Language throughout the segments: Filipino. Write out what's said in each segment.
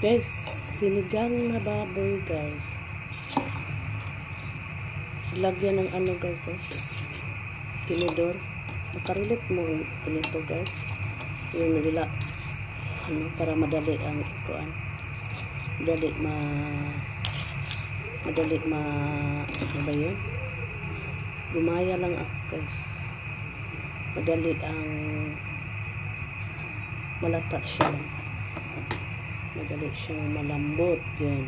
Guys, sinigang na baboy guys. Lagyan ng ano guys, tinidor. Makarelate mo nito guys. Yung nila ano para madali ang kuan. Madali ano ba yun? Gumaya lang ako guys. Madali ang malata siya. Madali siyang malambot. Yan.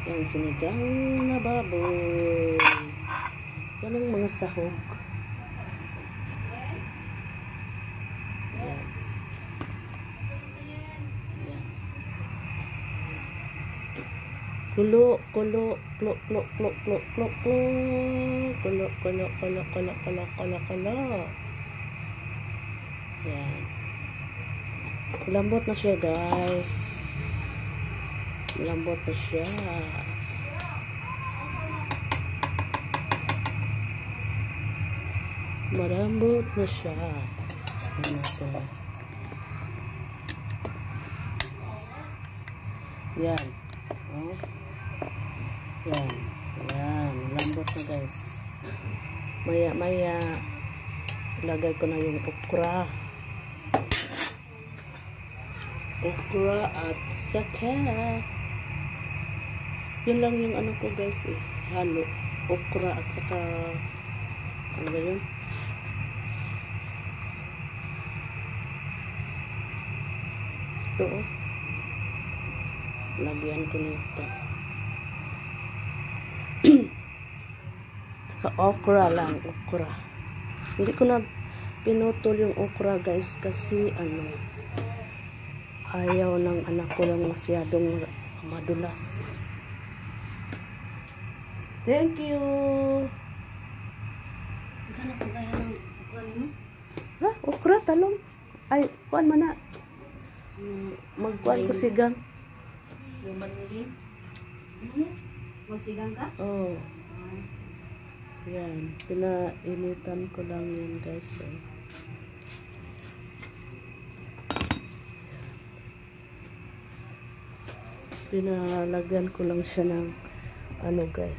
Yan, sinigang na baboy. Yan ang mga sahog. Yan. Yan. Kulo, kulo, klok, klok, klok, klok, klok, klok. Kulo, kulo, kulo, kulo, kulo, kulo, kulo. Yan. Lambot na siya guys. Lambot na siya. Malambot na siya. Yan. Oh. Yan. Yan. Lambot na guys. Maya maya ilagay ko na yung okra. Okra at saka yun lang yung ano ko guys halo okra at saka ano ba yun ito lagyan ko nito saka okra lang okra hindi ko na pinutol yung okra guys kasi ano ayaw ng anak ko lang masyadong madulas. Thank you. Gana po kaya ng kuwan mo? Ha? Okra, talong. Ay, kuwan man na. Magkuwan ko sigang. Yung banili? Magsigang ka? Oh. Yan. Pinainitan ko lang yan guys. Pinalagyan ko lang siya ng ano guys.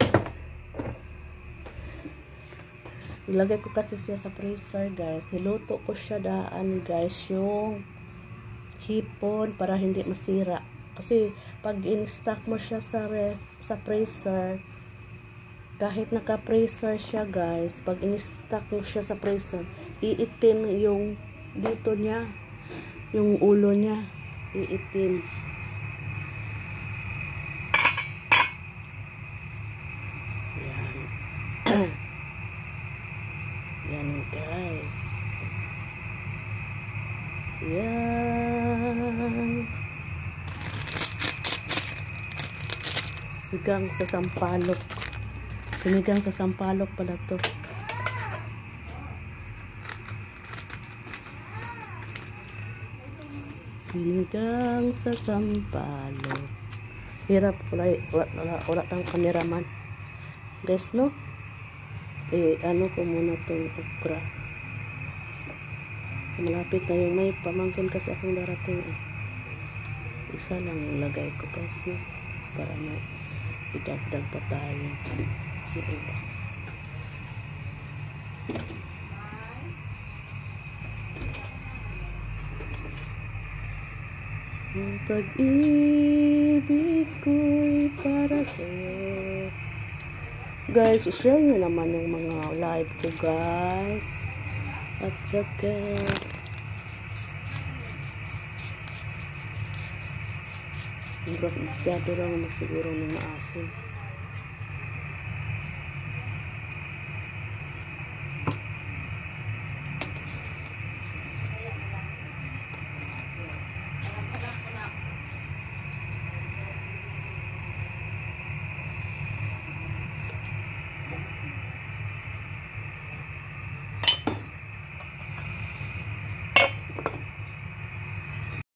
Ilagay ko kasi siya sa freezer guys. Niluto ko siya daan guys yung hipon para hindi masira. Kasi pag in-stock mo siya sa freezer, kahit naka-freezer siya guys, pag in-stock mo siya sa freezer, iitim yung dito niya, yung ulo niya, iitim. Yan guys. Yan. Sigang sa sampalok. Sinigang sa sampalok pala to. Sinigang sa sampalok. Hirap wala tang cameraman. Guys no? Ano ko muna itong okra. Malapit na yung may pamangkin kasi akong darating isa lang lagay ko guys no? Para may idagdag pa tayo yung iba. Ang pag-ibig ko'y para sa'yo. Guys, share nyo naman yung mga live ko guys. At saka masyado lang na siguro ng maasim.